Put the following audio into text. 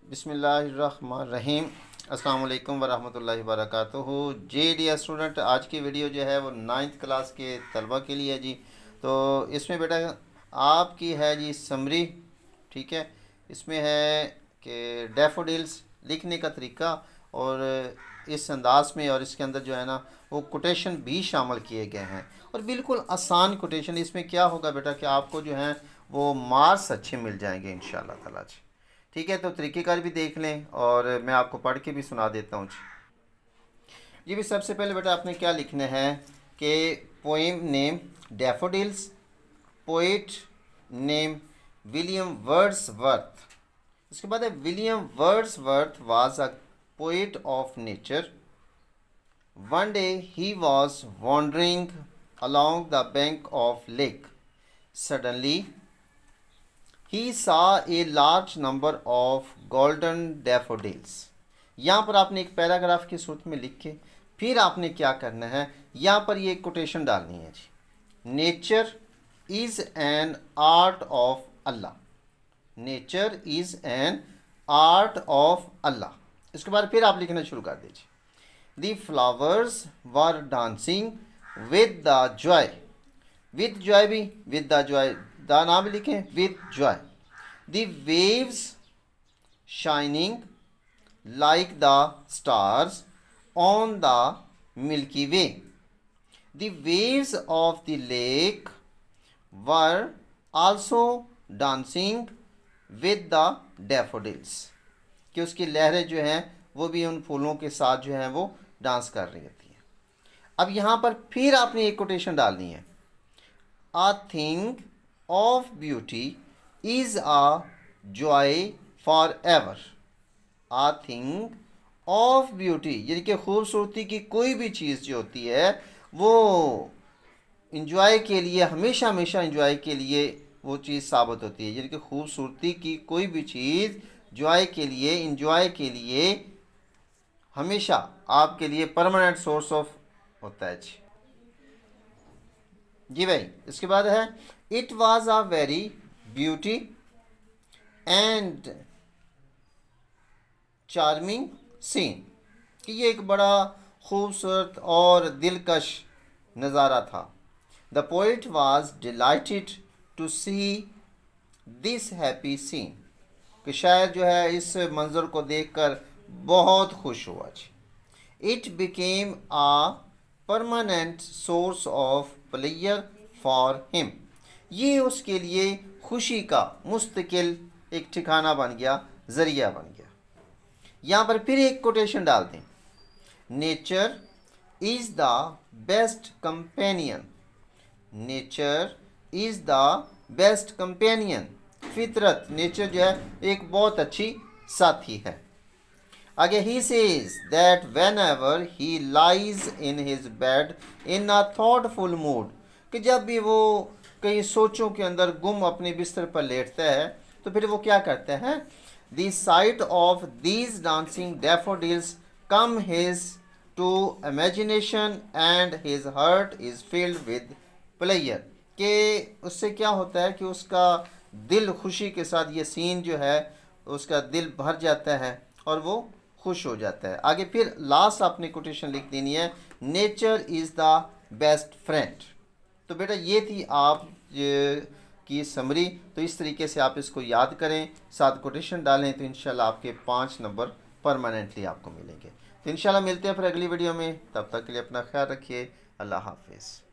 बिस्मिल्लाहिर्रहमानिर्रहीम। अस्सलाम वालेकुम वरहमतुल्लाहि वबरकातुहू। जी डियर स्टूडेंट, आज की वीडियो जो है वो 9th क्लास के तलबा के लिए है जी। तो इसमें बेटा आपकी है जी समरी, ठीक है। इसमें है कि डैफोडिल्स लिखने का तरीका और इस अंदाज में, और इसके अंदर जो है ना वो कोटेशन भी शामिल किए गए हैं और बिल्कुल आसान कोटेशन। इसमें क्या होगा बेटा कि आपको जो है वो मार्क्स अच्छे मिल जाएंगे इंशाल्लाह ताला जी, ठीक है। तो तरीक़ेकार भी देख लें और मैं आपको पढ़ के भी सुना देता हूँ जी। भी सबसे पहले बेटा आपने क्या लिखना है कि poem name daffodils, poet name William Wordsworth. उसके बाद है William Wordsworth was a poet of nature. One day he was wandering along the bank of lake. Suddenly he saw a large number of golden daffodils. यहाँ पर आपने एक paragraph की सूरत में लिख के फिर आपने क्या करना है, यहाँ पर ये कोटेशन डालनी है जी। Nature is an art of Allah. Nature is an art of Allah. इसके बाद फिर आप लिखना शुरू कर दीजिए। The flowers were dancing with the joy. With joy भी, विद द जॉय द नाम भी लिखें, with joy. The waves shining like the stars on the Milky Way. The waves of the lake were also dancing with the daffodils. कि उसकी लहरें जो हैं वो भी उन फूलों के साथ जो हैं वो डांस कर रही होती हैं। अब यहाँ पर फिर आपने एक कोटेशन डालनी है। A thing of beauty is a joy forever. A thing of beauty यानी कि खूबसूरती की कोई भी चीज़ जो होती है वो इंजॉय के लिए, हमेशा हमेशा इंजॉय के लिए वो चीज़ साबित होती है। यानी कि खूबसूरती की कोई भी चीज़ जॉय के लिए, इंजॉय के लिए हमेशा आपके लिए परमानेंट सोर्स ऑफ होता है जी भाई। इसके बाद है it was a very beauty and charming scene, कि ये एक बड़ा खूबसूरत और दिलकश नज़ारा था। The poet was delighted to see this happy scene, कि शायर जो है इस मंज़र को देखकर बहुत खुश हुआ जी। It became a permanent source of player for him, ये उसके लिए खुशी का मुस्तकिल एक ठिकाना बन गया, ज़रिया बन गया। यहाँ पर फिर एक कोटेशन डाल दें। Nature is the best companion. Nature is the best companion. फितरत, नेचर जो है एक बहुत अच्छी साथी है। आगे he says that when ever he lies in his bed in a thoughtful mood, कि जब भी वो कई सोचों के अंदर गुम अपने बिस्तर पर लेटता है तो फिर वो क्या करता है। The sight of these dancing daffodils come his to imagination and his heart is filled with player, कि उससे क्या होता है कि उसका दिल खुशी के साथ, ये सीन जो है उसका दिल भर जाता है और वो खुश हो जाता है। आगे फिर लास्ट आपने कोटेशन लिख देनी है, nature is the best friend. तो बेटा ये थी आप की समरी। तो इस तरीके से आप इसको याद करें, साथ कोटेशन डालें, तो इंशाल्लाह आपके 5 नंबर परमानेंटली आपको मिलेंगे। तो इंशाल्लाह मिलते हैं फिर अगली वीडियो में। तब तक के लिए अपना ख्याल रखिए। अल्लाह हाफिज़।